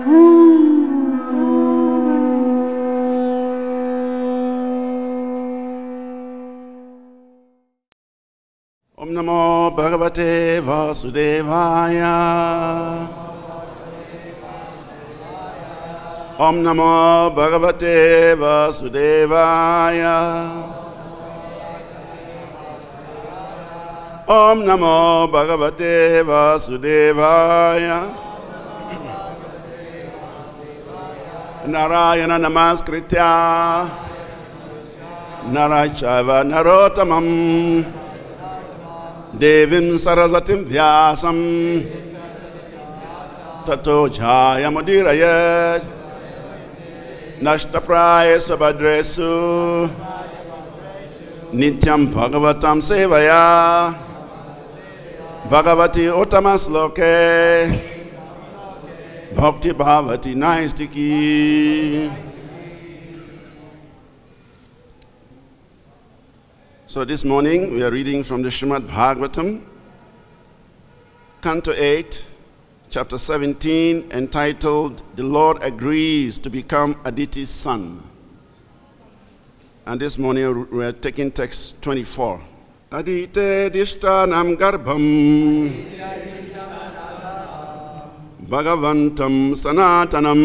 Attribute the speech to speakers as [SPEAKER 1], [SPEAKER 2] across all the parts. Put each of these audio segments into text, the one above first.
[SPEAKER 1] Om Namo Bhagavate Vasudevaya. Om Namo Bhagavate Vasudevaya. Om Namo Bhagavate Vasudevaya. Narayana Namaskritya Narachaiva Narottamam Devim Sarasatim Vyasam Tato Jayamudirayat Nashtapraya Sabhadresu Nityam Bhagavatam Sevaya Bhagavati Uttamasloke Bhakti Bhavati Naistiki. So this morning we are reading from the Srimad Bhagavatam, Canto 8, Chapter 17, entitled, The Lord Agrees to Become Aditi's Son. And this morning we are taking text 24. Adite Dishtanam Garbham Bhagavantam Sanatanam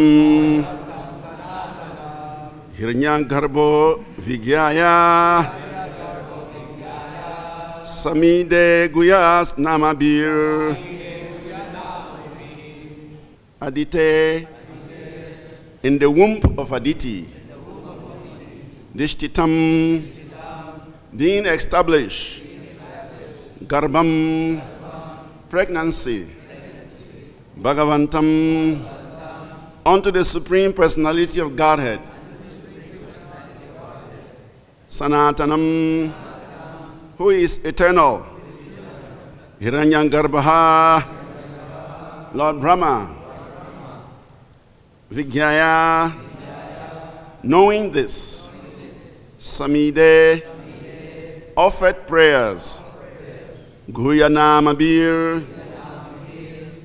[SPEAKER 1] Hiranyagarbho Vigyaya Samide Guyas Namabir. Adite, in the womb of Aditi. Dishtitam, being established. Garbham, pregnancy. Bhagavantam, unto the Supreme Personality of Godhead. Sanatanam, who is eternal. Hiranyagarbha, Lord Brahma. Vigyaya, knowing this. Samide, offered prayers. Guyanamabir,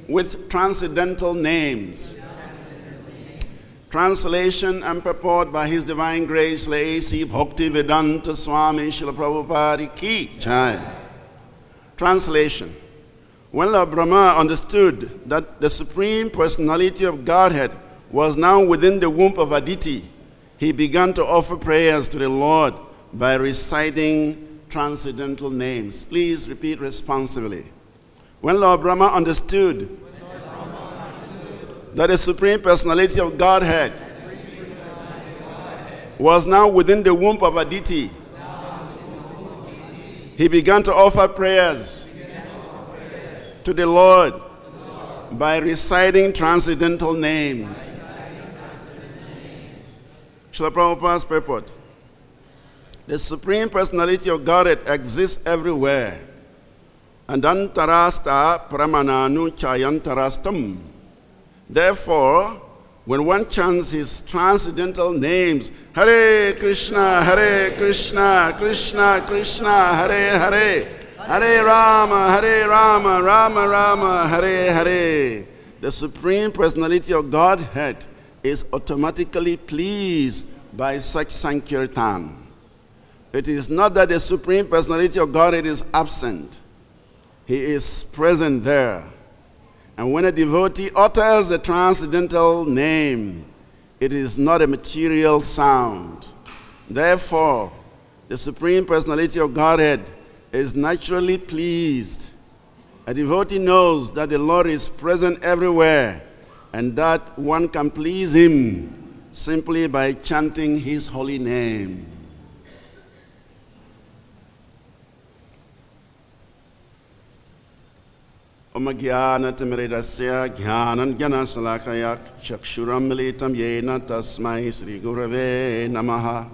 [SPEAKER 1] with transcendental names. Translation and purport by His Divine Grace, Laisi Bhakti Vedanta Swami Srila Prabhupada Ki Jai. Translation. When Lord Brahma understood that the Supreme Personality of Godhead was now within the womb of Aditi, he began to offer prayers to the Lord by reciting transcendental names. Please repeat responsively. When Lord Brahma understood that the Supreme Personality of Godhead was now within the womb of Aditi, he began to offer prayers to the Lord by reciting transcendental names. Srila Prabhupada's purport. The Supreme Personality of Godhead exists everywhere. Andantarasta pramananu chayantarastam. Therefore, when one chants his transcendental names, Hare Krishna, Krishna Krishna, Hare Hare, Hare Rama, Rama Rama, Hare Hare, the Supreme Personality of Godhead is automatically pleased by such Sankirtan. It is not that the Supreme Personality of Godhead is absent. He is present there. And when a devotee utters the transcendental name, it is not a material sound. Therefore, the Supreme Personality of Godhead is naturally pleased. A devotee knows that the Lord is present everywhere and that one can please Him simply by chanting His holy name. Om Jnana Timirasya Jnanan Jnana Salakaya Chakshuram Militam Yena Tasmai Sri Gurave Namaha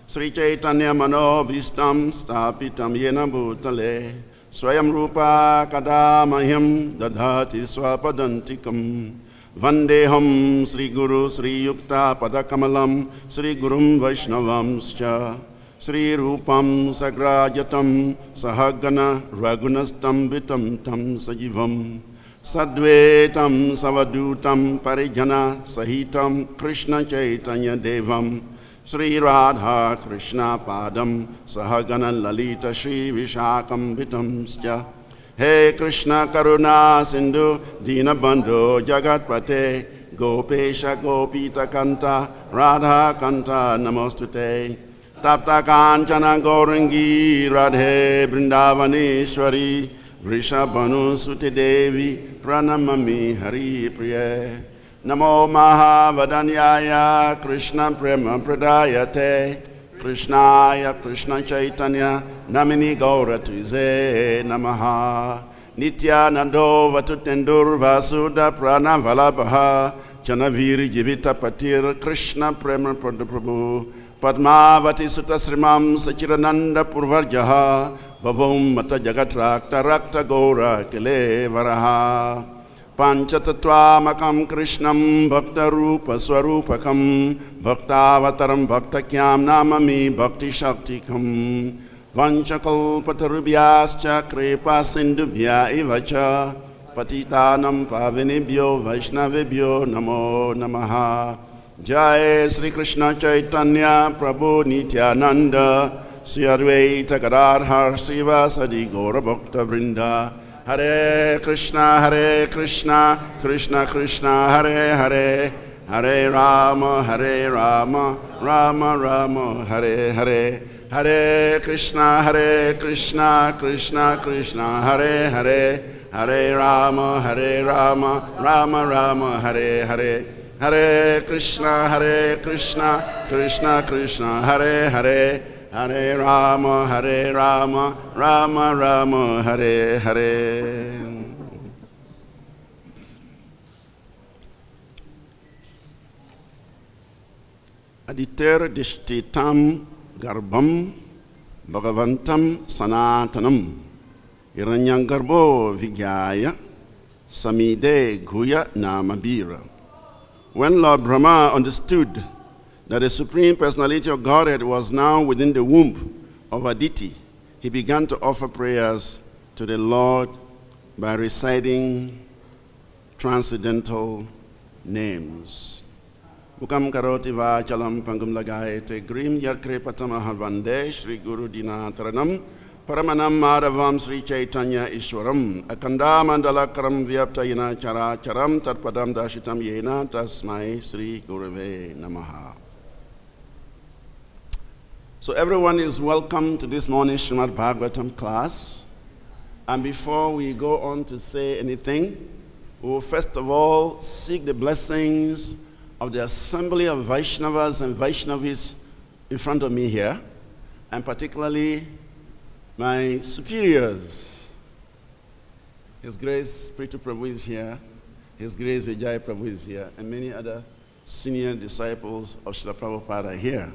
[SPEAKER 1] Sri Chaitanya Manobhistam Stapitam Yena Bhutale Swayam Rupa Kadamahyam Dadhati Swapadantikam Vandeham Sri Guru Sri Yukta Padakamalam Sri Gurum Vaishnavamscha Sri Rupam Sagrajatam Sahagana Ragunastam Vitam Tam Sajivam Sadvetam Savadutam Parijana Sahitam Krishna Chaitanya Devam Sri Radha Krishna Padam Sahagana Lalita Shri Vishakam Vitamsya. He Krishna Karuna Sindhu Dinabandhu Jagatpate Gopesha Gopita Kanta Radha Kanta Namostute Tapta Kanchana Gaurangi Radhe Vrindavaneshwari Vrishabhanu Suti Devi Pranamami Hari Priya Namo Mahavadanyaya Krishna Prema Pradayate Krishnaya Krishna Chaitanya Namini Gaura Tuize Namaha Nityanando Vatutendur Vasuda Prana Valabaha Chanaviri Jivita Patir Krishna Prema Prabhu Padmavati Sutta Srimam Sachirananda Purvarjaha Vavam Mata Jagatrakta Rakta Gaura Kile Varaha Panchatatva Makam Krishnam Bhakta Rupa Swarupakam Bhaktavataram Bhaktakyam Namami Bhakti Shaktikam Vanchakalpatarubhyascha Kripa Sindubhya Ivacha Patitanam Pavinibhyo Vaishnavibhyo Namo Namaha Jai Sri Krishna Chaitanya Prabhu Nityananda Sri Advaita Gadadhar Srivas Adi Gaura Bhakta Vrinda Hare Krishna Krishna Krishna Hare Hare Hare Rama Rama Rama Hare Hare Hare Krishna Krishna Krishna Hare Hare Hare Rama Rama Rama Hare Hare Hare Krishna Krishna Krishna Hare Hare Hare Rama Rama Rama Hare Hare. Aditer dishtitam garbam bhagavantam sanatanam iranyangarbo vigyaya samide guya namabira. When Lord Brahma understood that the Supreme Personality of Godhead was now within the womb of Aditi, he began to offer prayers to the Lord by reciting transcendental names. Bukam karoti vachalam pangum lagayate grim yakre patamahavande Shri Guru Dinataranam Paramanam Madhavam Sri Chaitanya Ishwaram Akanda Mandala Karam Vyaptayina Chara Charam Tatpadam Dashitam Yena Tasmai Sri Gurave Namaha. So everyone is welcome to this morning's Srimad Bhagavatam class. And before we go on to say anything, we will first of all seek the blessings of the assembly of Vaishnavas and Vaishnavis in front of me here, and particularly my superiors. His Grace Pritu Prabhu is here, His Grace Vijay Prabhu is here, and many other senior disciples of Srila Prabhupada are here.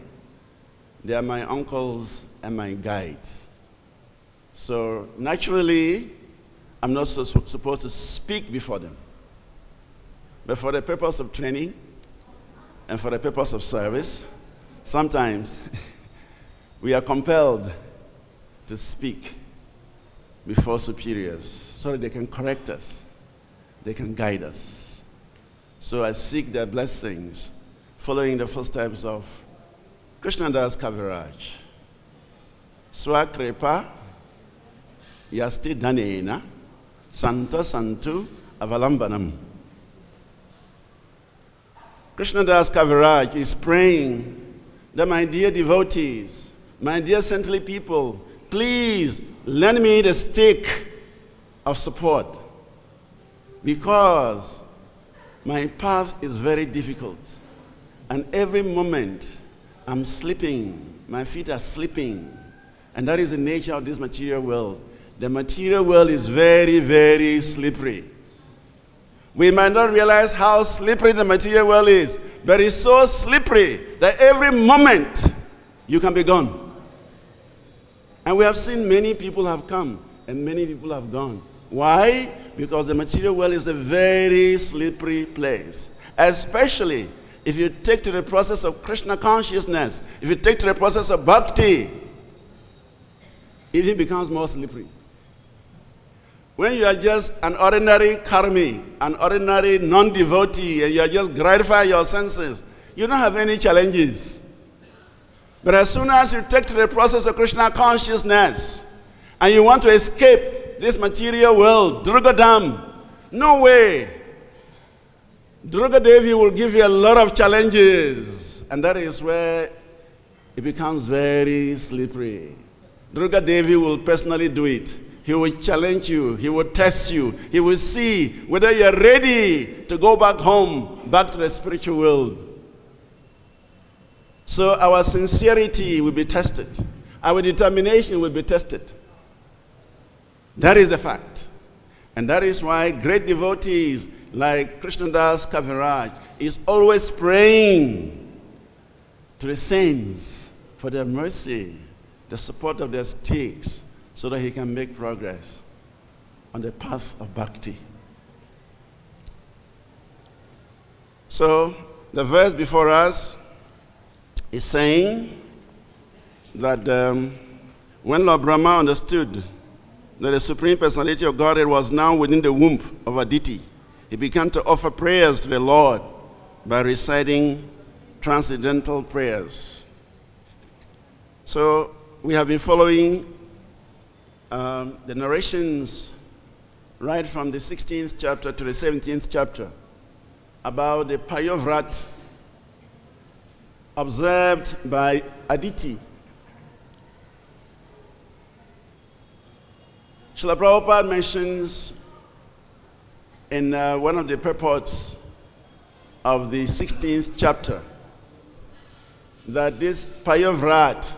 [SPEAKER 1] They are my uncles and my guide. So naturally, I'm not supposed to speak before them. But for the purpose of training and for the purpose of service, sometimes we are compelled to speak before superiors so that they can correct us, they can guide us. So I seek their blessings, following the footsteps of Krishnadas Kaviraj. Swakrepa Yasti Danena Santa Santu Avalambanam. Krishnadas Kaviraj is praying that, my dear devotees, my dear saintly people, please lend me the stick of support, because my path is very difficult, and every moment I'm slipping, my feet are slipping, and that is the nature of this material world. The material world is very, very slippery. We might not realize how slippery the material world is, but it's so slippery that every moment you can be gone. And we have seen many people have come and many people have gone. Why? Because the material world is a very slippery place, especially if you take to the process of Krishna consciousness, if you take to the process of bhakti, it becomes more slippery. When you are just an ordinary karmi, an ordinary non-devotee, and you are just gratifying your senses, you don't have any challenges. But as soon as you take to the process of Krishna consciousness, and you want to escape this material world, Drugadam, no way. Druga Devi will give you a lot of challenges, and that is where it becomes very slippery. Druga Devi will personally do it. He will challenge you. He will test you. He will see whether you are ready to go back home, back to the spiritual world. So our sincerity will be tested. Our determination will be tested. That is a fact. And that is why great devotees like Krishnadas Kaviraj is always praying to the saints for their mercy, the support of their sticks, so that he can make progress on the path of bhakti. So the verse before us is saying that when Lord Brahma understood that the Supreme Personality of Godhead was now within the womb of Aditi, he began to offer prayers to the Lord by reciting transcendental prayers. So we have been following the narrations right from the 16th chapter to the 17th chapter about the Payovrat observed by Aditi. Srila Prabhupada mentions in one of the purports of the 16th chapter that this Payovrat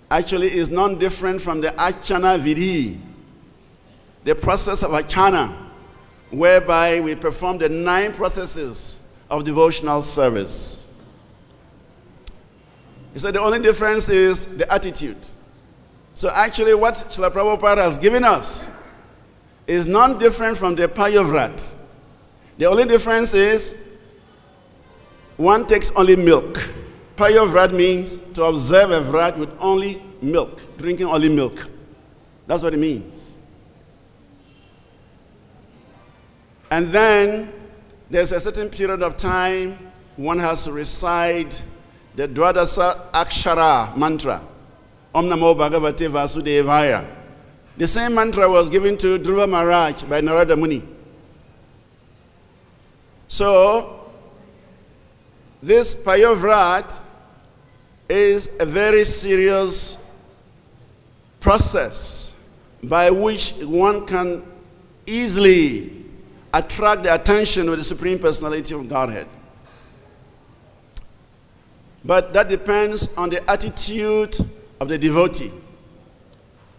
[SPEAKER 1] actually is none different from the Archana Vidhi, the process of Archana, whereby we perform the 9 processes of devotional service. He said the only difference is the attitude. So actually what Srila Prabhupada has given us is none different from the Payovrat. The only difference is one takes only milk. Payovrat means to observe a vrat with only milk, drinking only milk. That's what it means. And then there's a certain period of time one has to recite the Dwadasa Akshara mantra, Om Namo Bhagavate Vasudevaya. The same mantra was given to Dhruva Maharaj by Narada Muni. So this Payovrat is a very serious process by which one can easily attract the attention of the Supreme Personality of Godhead. But that depends on the attitude of the devotee.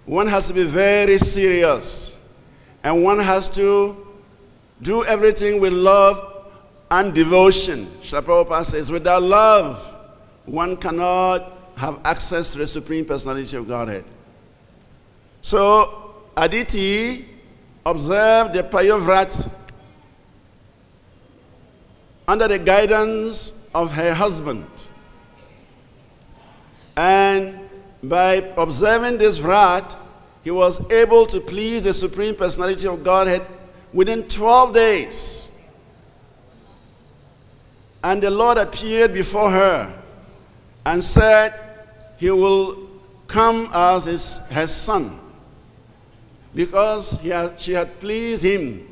[SPEAKER 1] One has to be very serious, and one has to do everything with love and devotion. Srila Prabhupada says, without love, one cannot have access to the Supreme Personality of Godhead. So Aditi observed the Payovrat under the guidance of her husband. And by observing this vrat, he was able to please the Supreme Personality of Godhead within 12 days. And the Lord appeared before her and said he will come as her son, because she had pleased him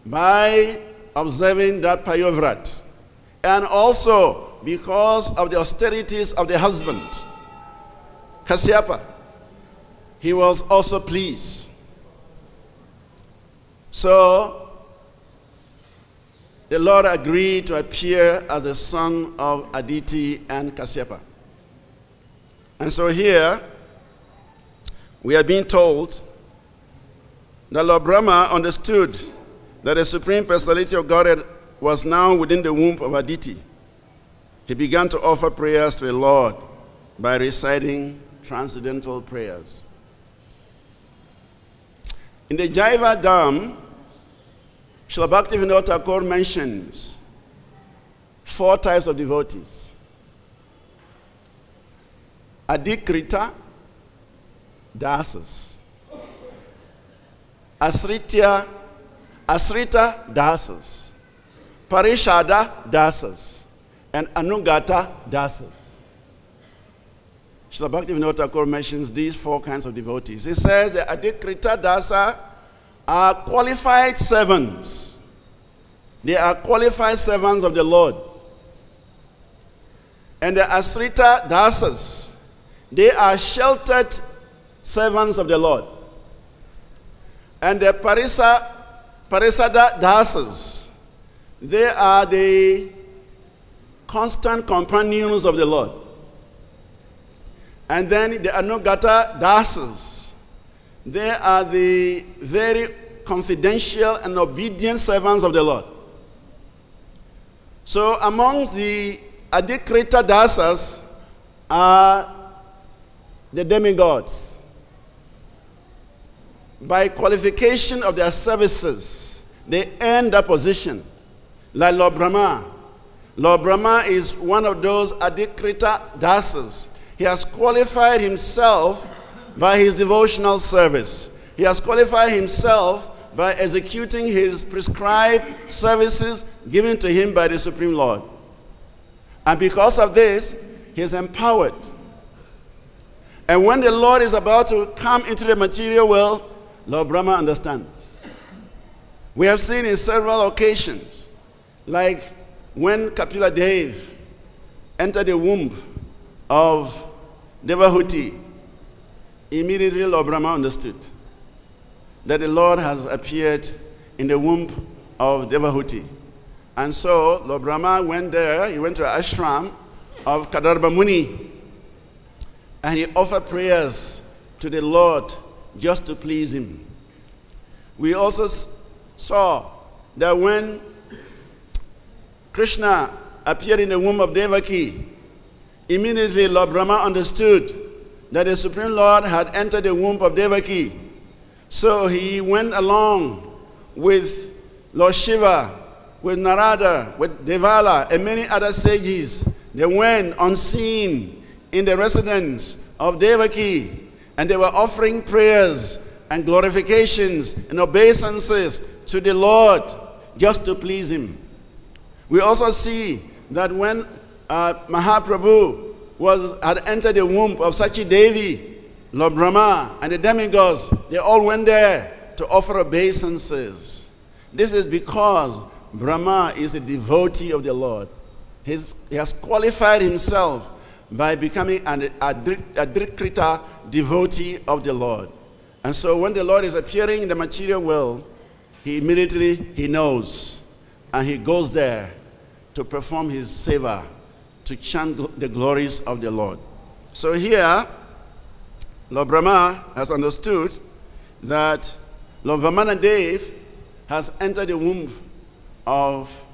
[SPEAKER 1] by observing that Payovrat, and also because of the austerities of the husband, Kasyapa. He was also pleased. So the Lord agreed to appear as a son of Aditi and Kasyapa. And so here we are being told that Lord Brahma understood that the Supreme Personality of Godhead was now within the womb of Aditi. He began to offer prayers to the Lord by reciting transcendental prayers. In the Jaiva Dham, Srila Bhaktivinoda Thakur mentions 4 types of devotees: Adikrita, dasas; Asrita dasas, Parishada dasas, and Anugata dasas. Srila Bhaktivinoda Thakur mentions these 4 kinds of devotees. He says the Adhikrita dasa are qualified servants. They are qualified servants of the Lord. And the Asrita dasas, they are sheltered servants of the Lord. And the Parisada dasas, they are the constant companions of the Lord. And then the Anugata dasas, they are the very confidential and obedient servants of the Lord. So amongst the Adhikrita dasas are the demigods. By qualification of their services, they earn that position. Like Lord Brahma. Lord Brahma is one of those Adhikrita dasas. He has qualified himself by his devotional service. He has qualified himself by executing his prescribed services given to him by the Supreme Lord. And because of this, he is empowered. And when the Lord is about to come into the material world, Lord Brahma understands. We have seen in several occasions, like when Kapila Dev entered the womb of Devahuti, immediately Lord Brahma understood that the Lord has appeared in the womb of Devahuti. And so Lord Brahma went there, he went to an ashram of Kadarba Muni, and he offered prayers to the Lord just to please him. We also saw that when Krishna appeared in the womb of Devaki, immediately Lord Brahma understood that the Supreme Lord had entered the womb of Devaki. So he went along with Lord Shiva, with Narada, with Devala, and many other sages. They went unseen in the residence of Devaki, and they were offering prayers and glorifications and obeisances to the Lord just to please him. We also see that when Mahaprabhu had entered the womb of Sachi Devi, Lord Brahma and the demigods, they all went there to offer obeisances. This is because Brahma is a devotee of the Lord. He has qualified himself by becoming an Adhikrita devotee of the Lord. And so when the Lord is appearing in the material world, he knows, and he goes there to perform his seva, to chant the glories of the Lord. So here, Lord Brahma has understood that Lord Vamana Dev has entered the womb of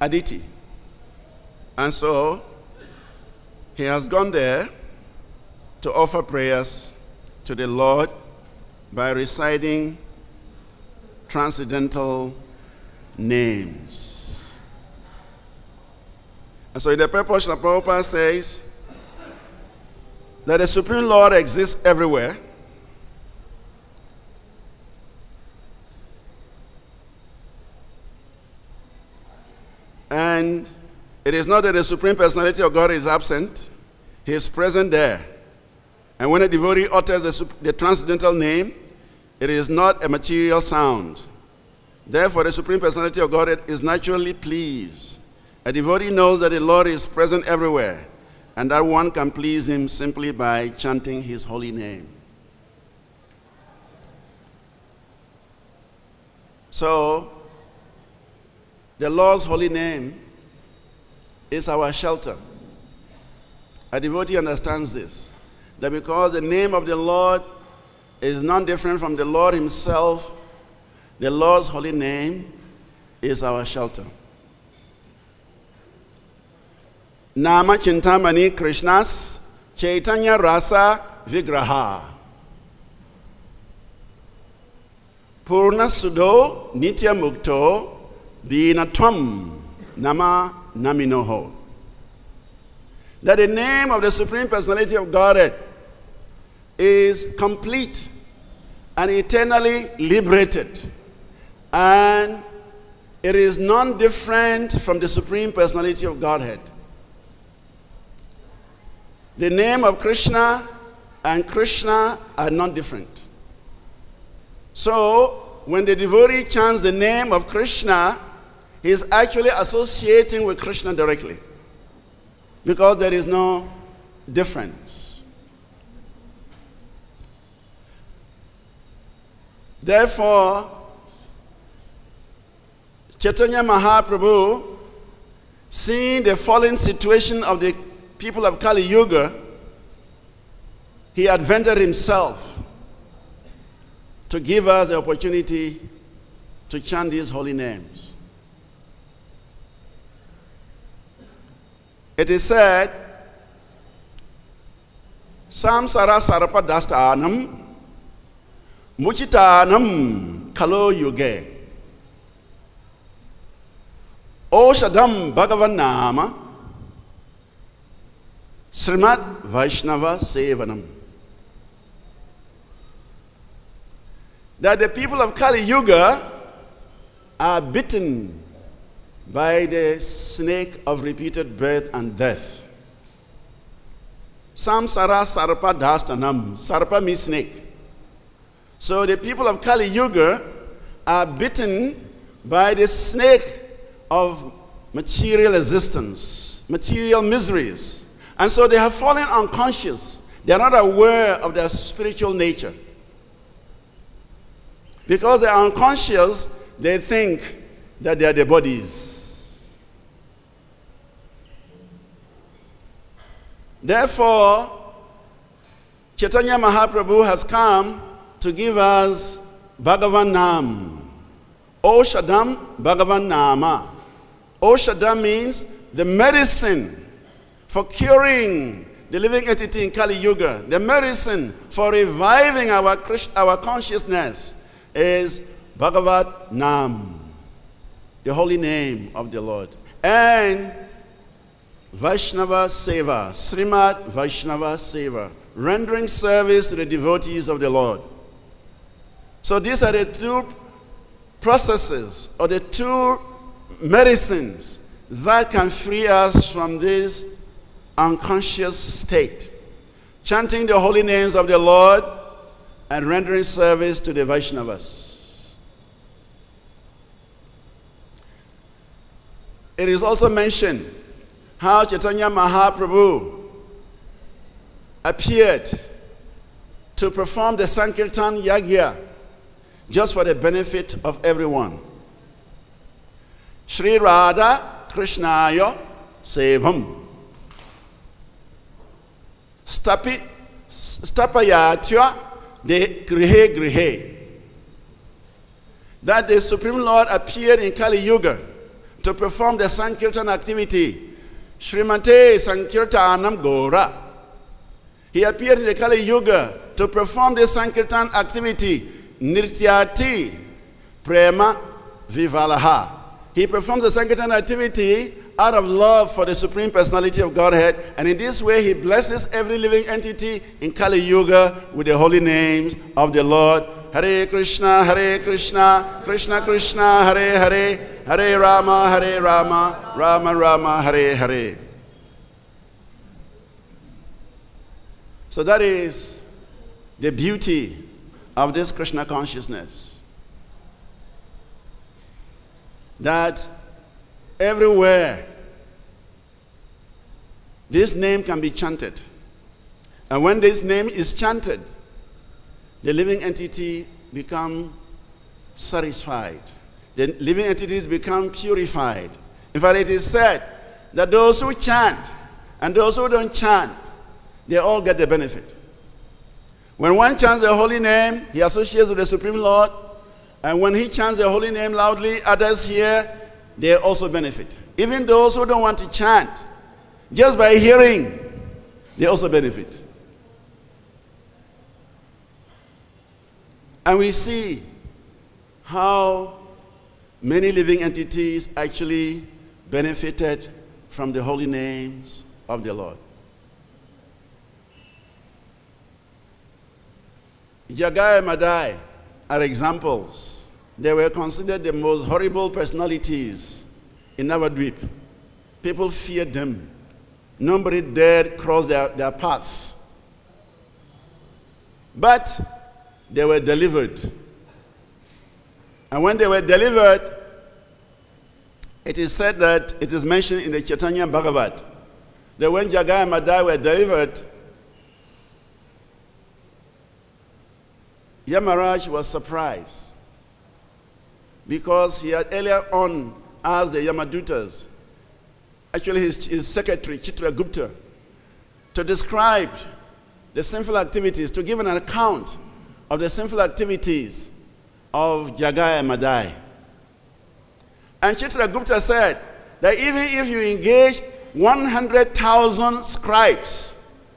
[SPEAKER 1] Aditi. And so he has gone there to offer prayers to the Lord by reciting transcendental names. And so in the purport, Srila Prabhupada says that the Supreme Lord exists everywhere. And it is not that the Supreme Personality of God is absent. He is present there. And when a devotee utters the transcendental name, it is not a material sound. Therefore, the Supreme Personality of God is naturally pleased. A devotee knows that the Lord is present everywhere, and that one can please him simply by chanting his holy name. So, the Lord's holy name is our shelter. A devotee understands this, that because the name of the Lord is none different from the Lord himself, the Lord's holy name is our shelter. Nama Chintamani Krishnas Chaitanya Rasa Vigraha Purna Sudo Nitya Mukto Binatvam Nama Naminoho. That the name of the Supreme Personality of Godhead is complete and eternally liberated. And it is non-different from the Supreme Personality of Godhead. The name of Krishna and Krishna are not different. So, when the devotee chants the name of Krishna, he is actually associating with Krishna directly, because there is no difference. Therefore, Chaitanya Mahaprabhu, seeing the fallen situation of the people of Kali Yuga, he adventured himself to give us the opportunity to chant these holy names. It is said, Samsara Sarapa Dastanam Muchitanam Kalo Yuge Oshadam Bhagavan Nama Srimad Vaishnava Sevanam. That the people of Kali Yuga are bitten by the snake of repeated birth and death. Samsara Sarpa Dastanam. Sarpa means snake. So the people of Kali Yuga are bitten by the snake of material existence, material miseries. And so they have fallen unconscious. They are not aware of their spiritual nature. Because they are unconscious, they think that they are the bodies. Therefore, Chaitanya Mahaprabhu has come to give us Bhagavan Nam. Oshadam Bhagavan Nama. Oshadam means the medicine for curing the living entity in Kali Yuga. The medicine for reviving our consciousness is Bhagavad Nam, the holy name of the Lord. And Vaishnava Seva, Srimad Vaishnava Seva, rendering service to the devotees of the Lord. So these are the two processes, or the two medicines that can free us from this unconscious state. Chanting the holy names of the Lord and rendering service to the Vaishnavas. It is also mentioned how Chaitanya Mahaprabhu appeared to perform the Sankirtan Yagya just for the benefit of everyone. Shri Radha Krishnaya Sevam Stapayatya de Grihe Grihe. That the Supreme Lord appeared in Kali Yuga to perform the Sankirtan activity. Srimate Sankirtanam Gora. He appeared in the Kali Yuga to perform the Sankirtan activity. Nirtyati Prema Vivalaha. He performs the Sankirtan activity out of love for the Supreme Personality of Godhead, and in this way he blesses every living entity in Kali Yuga with the holy names of the Lord. Hare Krishna, Krishna Krishna, Hare Hare, Hare Rama, Rama Rama, Hare Hare. So that is the beauty of this Krishna consciousness. That everywhere this name can be chanted. And when this name is chanted, the living entity become satisfied. The living entities become purified. In fact, it is said that those who chant and those who don't chant, they all get the benefit. When one chants the holy name, he associates with the Supreme Lord. And when he chants the holy name loudly, others hear, they also benefit. Even those who don't want to chant, just by hearing, they also benefit. And we see how many living entities actually benefited from the holy names of the Lord. Jagai Madai are examples. They were considered the most horrible personalities in Navadvip. People feared them. Nobody dared cross their path. But they were delivered. And when they were delivered, it is said that it is mentioned in the Chaitanya Bhagavad that when Jagai and Madai were delivered, Yamaraj was surprised because he had earlier on asked the Yamadutas, actually his secretary, Chitragupta, to describe the sinful activities, to give an account of the sinful activities of Jagai and Madai. And Chitragupta said that even if you engage 100,000 scribes,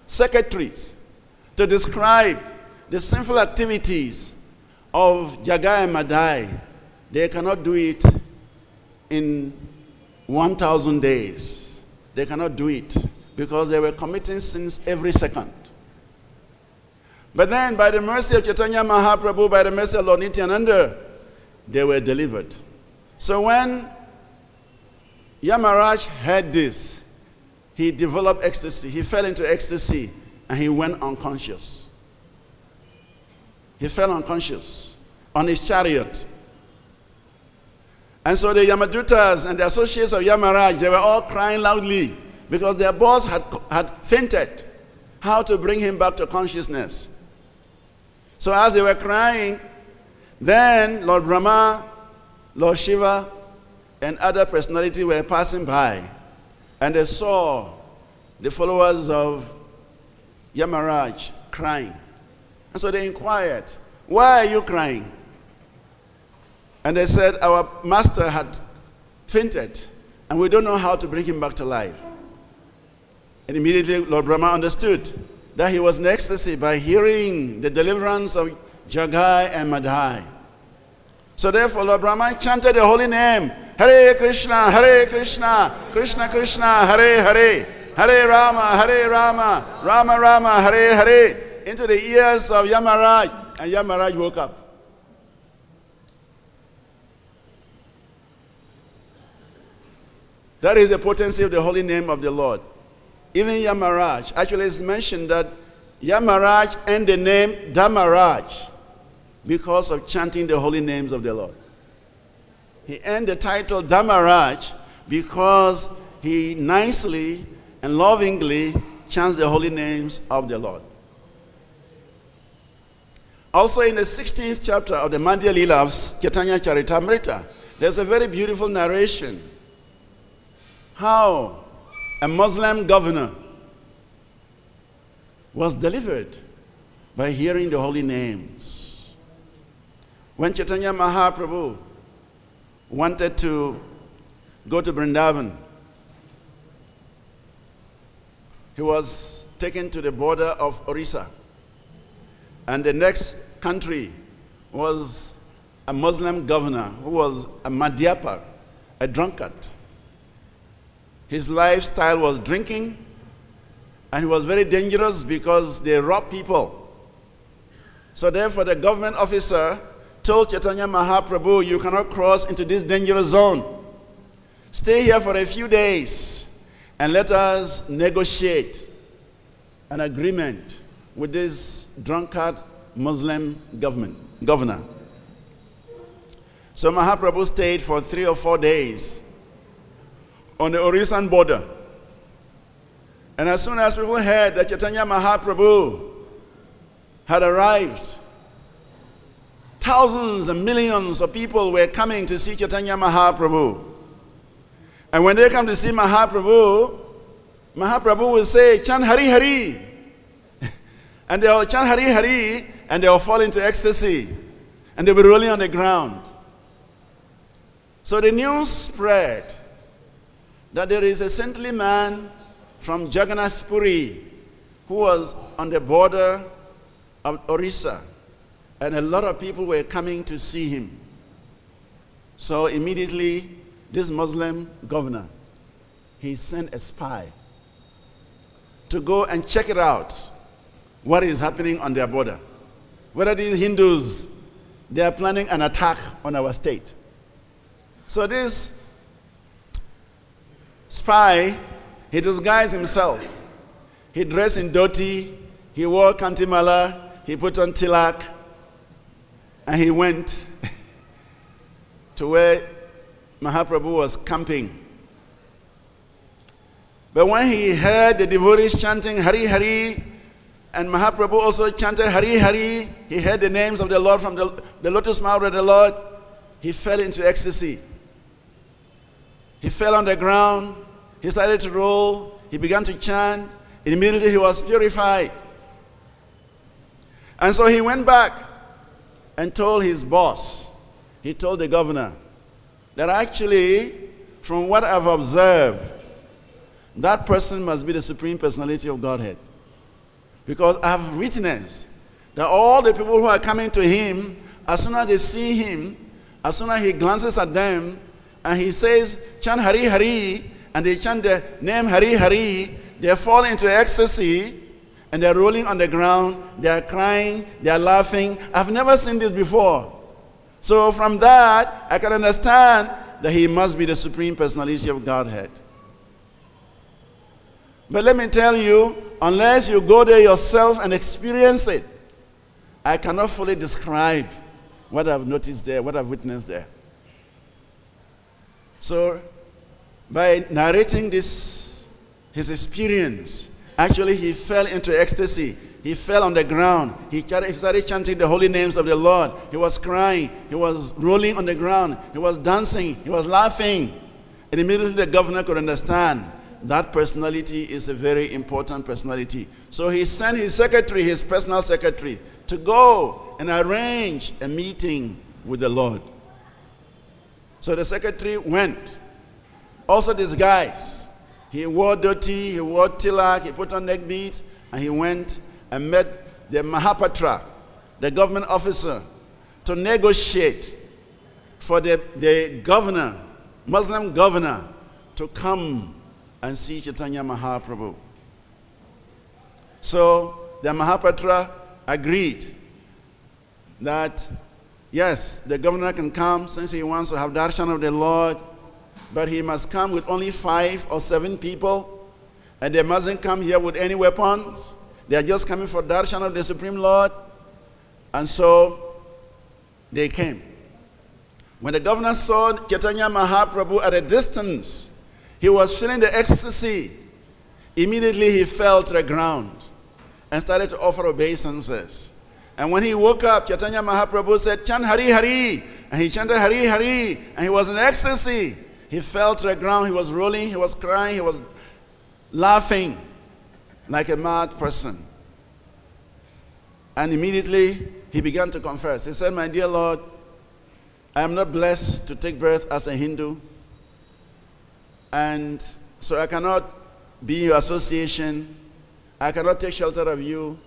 [SPEAKER 1] secretaries, to describe the sinful activities of Jagai and Madai, they cannot do it in 1,000 days. They cannot do it because they were committing sins every second. But then, by the mercy of Chaitanya Mahaprabhu, by the mercy of Lord Nityananda, they were delivered. So when Yamaraj heard this, he developed ecstasy. He fell into ecstasy and he went unconscious. He fell unconscious on his chariot. And so the Yamadutas and the associates of Yamaraj, they were all crying loudly because their boss had fainted. How to bring him back to consciousness. So as they were crying, then Lord Brahma, Lord Shiva, and other personalities were passing by. And they saw the followers of Yamaraj crying. And so they inquired, why are you crying? And they said, our master had fainted, and we don't know how to bring him back to life. And immediately Lord Brahma understood that he was in ecstasy by hearing the deliverance of Jagai and Madai. So therefore Lord Brahma chanted the holy name, Hare Krishna, Krishna Krishna, Hare Hare, Hare Rama, Rama Rama, Hare Hare, into the ears of Yamaraj, and Yamaraj woke up. That is the potency of the holy name of the Lord. Even Yamaraj, actually it's mentioned that Yamaraj earned the name Dhammaraj because of chanting the holy names of the Lord. He earned the title Dhammaraj because he nicely and lovingly chants the holy names of the Lord. Also in the 16th chapter of the Madhya Lila of Chaitanya Charitamrita, there's a very beautiful narration how a Muslim governor was delivered by hearing the holy names. When Chaitanya Mahaprabhu wanted to go to Vrindavan, he was taken to the border of Orissa. And the next country was a Muslim governor who was a Madhyapa, a drunkard. His lifestyle was drinking, and he was very dangerous because they robbed people. So therefore the government officer told Chaitanya Mahaprabhu, you cannot cross into this dangerous zone. Stay here for a few days and let us negotiate an agreement with this drunkard Muslim governor. So Mahaprabhu stayed for 3 or 4 days on the Orissan border. And as soon as people heard that Chaitanya Mahaprabhu had arrived, thousands and millions of people were coming to see Chaitanya Mahaprabhu. And when they come to see Mahaprabhu, Mahaprabhu will say, chant Hari Hari. And they will chant Hari Hari, and they will fall into ecstasy. And they will be rolling on the ground. So the news spread that there is a saintly man from Jagannath Puri who was on the border of Orissa, and a lot of people were coming to see him. So immediately this Muslim governor, he sent a spy to go and check it out, what is happening on their border, whether these Hindus they are planning an attack on our state. So this spy, he disguised himself. He dressed in dhoti, he wore kantimala, he put on tilak, and he went to where Mahaprabhu was camping. But when he heard the devotees chanting Hari Hari, and Mahaprabhu also chanted Hari Hari, he heard the names of the Lord from the lotus mouth of the Lord, he fell into ecstasy. He fell on the ground, he started to roll, he began to chant, immediately he was purified. And so he went back and told his boss, he told the governor, that actually, from what I've observed, that person must be the Supreme Personality of Godhead. Because I've witnessed that all the people who are coming to him, as soon as they see him, as soon as he glances at them, and he says, chant Hari Hari, and they chant the name Hari Hari, they fall into ecstasy, and they're rolling on the ground, they are crying, they are laughing. I've never seen this before. So from that, I can understand that he must be the Supreme Personality of Godhead. But let me tell you, unless you go there yourself and experience it, I cannot fully describe what I've noticed there, what I've witnessed there. So, by narrating this, his experience, actually he fell into ecstasy. He fell on the ground. He started chanting the holy names of the Lord. He was crying. He was rolling on the ground. He was dancing. He was laughing. And immediately the governor could understand that personality is a very important personality. So he sent his secretary, his personal secretary, to go and arrange a meeting with the Lord. So the secretary went, also disguised. He wore dhoti, he wore tilak, he put on neck beads, and he went and met the Mahapatra, the government officer, to negotiate for the governor, Muslim governor, to come and see Chaitanya Mahaprabhu. So the Mahapatra agreed that, yes, the governor can come since he wants to have darshan of the Lord, but he must come with only 5 or 7 people, and they mustn't come here with any weapons. They are just coming for darshan of the Supreme Lord. And so they came. When the governor saw Chaitanya Mahaprabhu at a distance, he was feeling the ecstasy. Immediately he fell to the ground and started to offer obeisances. And when he woke up, Chaitanya Mahaprabhu said, chant Hari Hari. And he chanted Hari Hari, and he was in ecstasy. He fell to the ground, he was rolling, he was crying, he was laughing like a mad person. And immediately he began to confess. He said, my dear Lord, I am not blessed to take birth as a Hindu, and so I cannot be in your association. I cannot take shelter of you.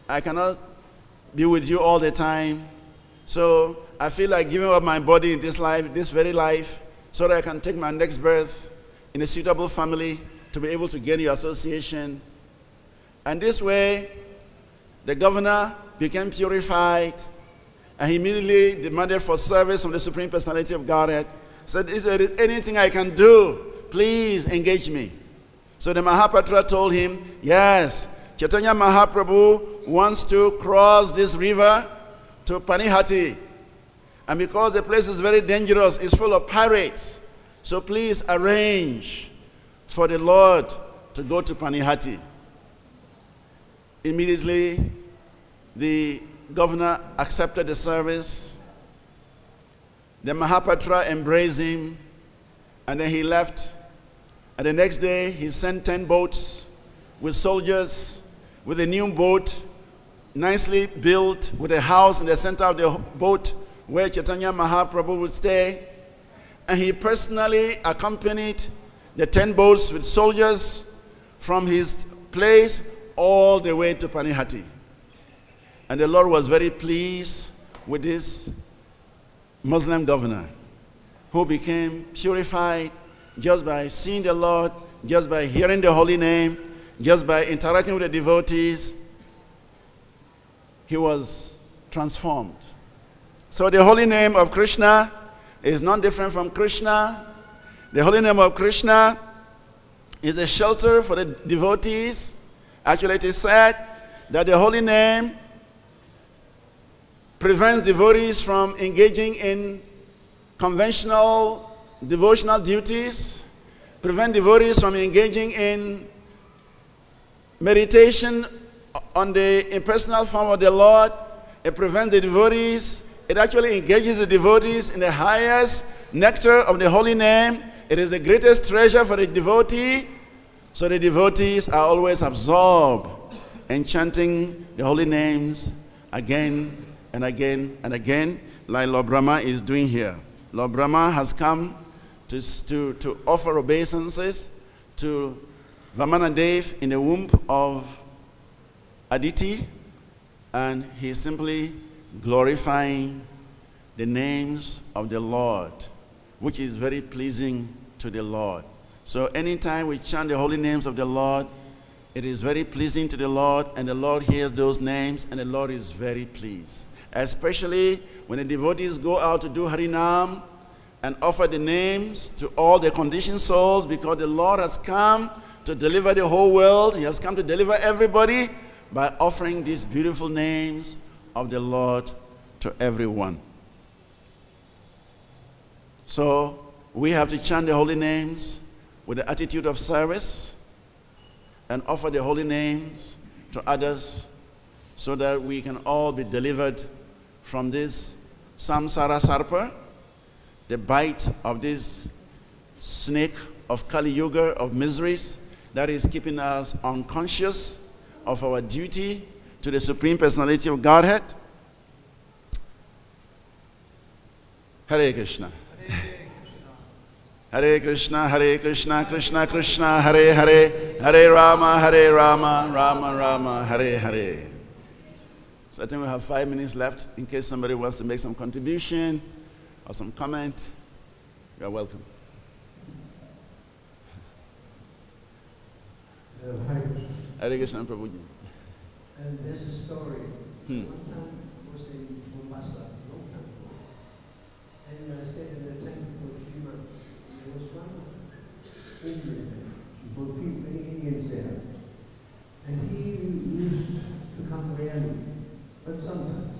[SPEAKER 1] I cannot be with you all the time. So I feel like giving up my body in this life, this very life, so that I can take my next birth in a suitable family to be able to get your association. And this way, the governor became purified, and he immediately demanded for service from the Supreme Personality of Godhead. Said, is there anything I can do? Please engage me. So the Mahapatra told him, yes, Chaitanya Mahaprabhu wants to cross this river to Panihati. And because the place is very dangerous, it's full of pirates, so please arrange for the Lord to go to Panihati. Immediately, the governor accepted the service. The Mahapatra embraced him, and then he left. And the next day, he sent 10 boats with soldiers, with a new boat, nicely built, with a house in the center of the boat where Chaitanya Mahaprabhu would stay. And he personally accompanied the 10 boats with soldiers from his place all the way to Panihati. And the Lord was very pleased with this Muslim governor, who became purified just by seeing the Lord, just by hearing the holy name, just by interacting with the devotees. He was transformed. So the holy name of Krishna is not different from Krishna. The holy name of Krishna is a shelter for the devotees. Actually, it is said that the holy name prevents devotees from engaging in conventional devotional duties, prevent devotees from engaging in meditation on the impersonal form of the Lord. It prevents the devotees. It actually engages the devotees in the highest nectar of the holy name. It is the greatest treasure for the devotee. So the devotees are always absorbed in chanting the holy names again and again and again, like Lord Brahma is doing here. Lord Brahma has come to offer obeisances to Vamanadev in the womb of Aditi, and he is simply glorifying the names of the Lord, which is very pleasing to the Lord. So anytime we chant the holy names of the Lord, it is very pleasing to the Lord, and the Lord hears those names, and the Lord is very pleased. Especially when the devotees go out to do Harinam and offer the names to all the conditioned souls, because the Lord has come to deliver the whole world. He has come to deliver everybody by offering these beautiful names of the Lord to everyone. So we have to chant the holy names with the attitude of service and offer the holy names to others so that we can all be delivered from this samsara sarpa, the bite of this snake of Kali Yuga, of miseries that is keeping us unconscious of our duty to the Supreme Personality of Godhead. Hare Krishna. Hare Krishna, Hare Krishna, Krishna Krishna, Hare Hare, Hare Rama, Rama Rama, Hare Hare. So I think we have 5 minutes left in case somebody wants to make some contribution or some comment. You are welcome. Hare Krishna, Prabhuji.
[SPEAKER 2] And there's a story. One time I was in Mombasa, long time ago, and I stayed in the temple for 3 months. There was one Indian, many Indians there, and he used to come rarely, but sometimes.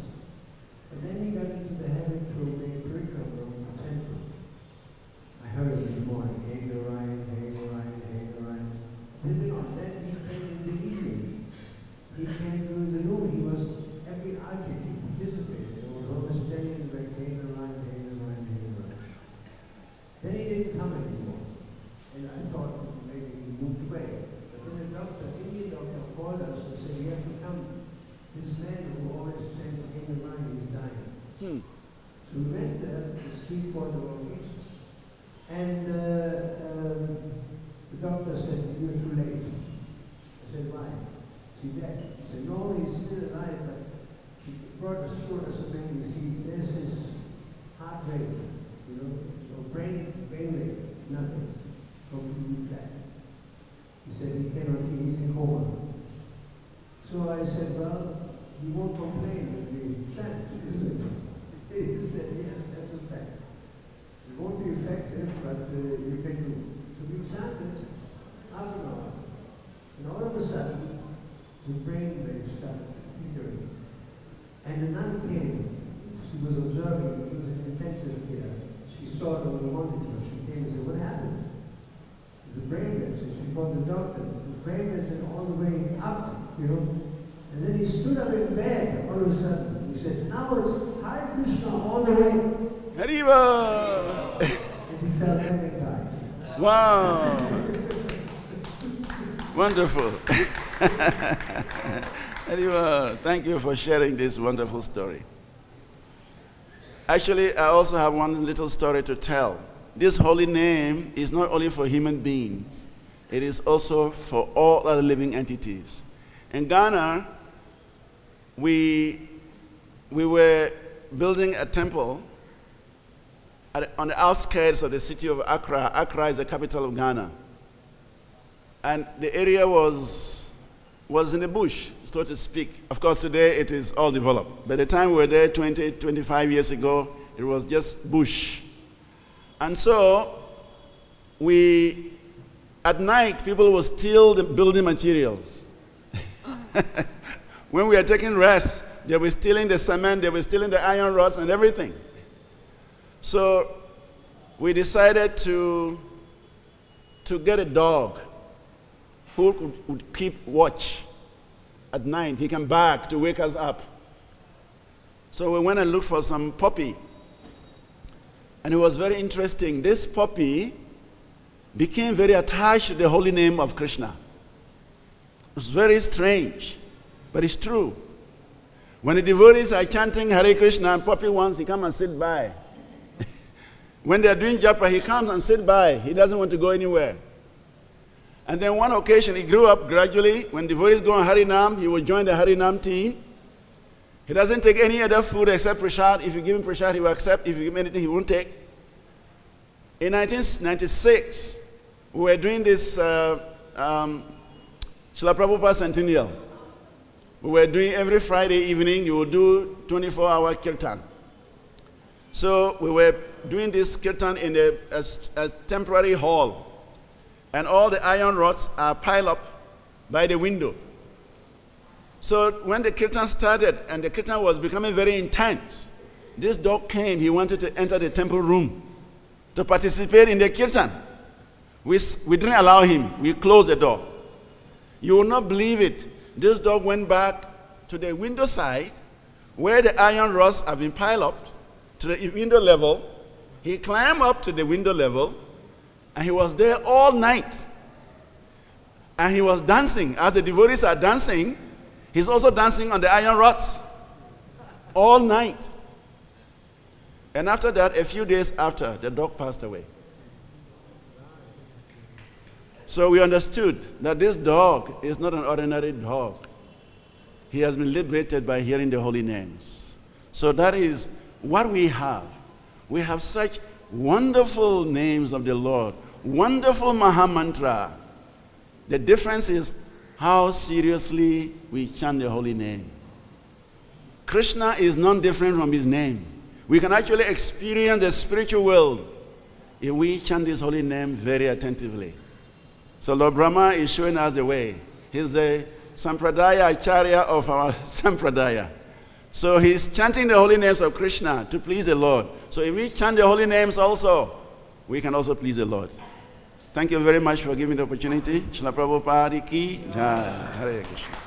[SPEAKER 2] But then he got into the habit to make parikrama of the temple. I heard him in the morning, Hey Narayan, Hey Narayan, Hey Narayan. Then he prayed in the evening. He came during the noon. He was every arcade he participated. There was always staying like Hey Narayan, Hey Narayan, Hey Narayan. Then he didn't come anymore. And I thought maybe he moved away. But then the doctor, Indian doctor, called us and said, you have to come. This man who always says Hey Narayan is dying. So we went there to see for the occasion. And the doctor said, you're too late. I said, why? Is he dead? He said, no, he's still alive, but he brought us through something. You see, there's his heart rate, so brain rate, nothing, completely flat. He said, he's in coma. So I said, well, he won't complain if we chant, isn't it? He said, yes, that's a fact. It won't be effective, but you can do it. So we chanted half an hour, and all of a sudden, the brain wave started flickering. And the nun came. She was observing. It was in intensive care. She saw it on the monitor. She came and said, what happened? The brain waves. And she called the doctor. The brain waves went all the way up, And then he stood up in bed all of a sudden. He said, now it's Hare Krishna all the way.
[SPEAKER 1] Hariva!
[SPEAKER 2] And he fell dead and died.
[SPEAKER 1] Wow! Wonderful. Hariva, thank you for sharing this wonderful story. Actually, I also have one little story to tell. This holy name is not only for human beings, it is also for all other living entities. In Ghana, we were building a temple on the outskirts of the city of Accra. Accra is the capital of Ghana. And the area was in the bush. It's so to speak. Of course, today it is all developed. By the time we were there 20, 25 years ago, it was just bush. And so, at night, people would steal the building materials. When we are taking rest, they were stealing the cement, they were stealing the iron rods and everything. So, we decided to get a dog who would keep watch at night. He can bark to wake us up. So we went and looked for some puppy. And it was very interesting. This puppy became very attached to the holy name of Krishna. It was very strange, but it's true. When the devotees are chanting Hare Krishna and puppy wants, he comes and sit by. When they are doing japa, he comes and sit by. He doesn't want to go anywhere. And then one occasion, he grew up gradually. When devotees go on Harinam, he will join the Harinam team. He doesn't take any other food except prasad. If you give him prasad, he will accept. If you give him anything, he won't take. In 1996, we were doing this Srila Prabhupada Centennial. We were doing every Friday evening, you would do 24-hour kirtan. So we were doing this kirtan in a temporary hall. And all the iron rods are piled up by the window. So when the kirtan started and the kirtan was becoming very intense, this dog came. He wanted to enter the temple room to participate in the kirtan. We didn't allow him. We closed the door. You will not believe it. This dog went back to the window side where the iron rods have been piled up to the window level. He climbed up to the window level. And he was there all night. And he was dancing. As the devotees are dancing, he's also dancing on the iron rods. All night. And after that, a few days after, the dog passed away. So we understood that this dog is not an ordinary dog. He has been liberated by hearing the holy names. So that is what we have. We have such wonderful names of the Lord. Wonderful Mahamantra. The difference is how seriously we chant the holy name. Krishna is not different from his name. We can actually experience the spiritual world if we chant his holy name very attentively. So Lord Brahma is showing us the way. He's the Sampradaya Acharya of our Sampradaya. So he's chanting the holy names of Krishna to please the Lord. So if we chant the holy names also, we can also please the Lord. Thank you very much for giving the opportunity. Srila Prabhupada ki Jai. Hare Krishna.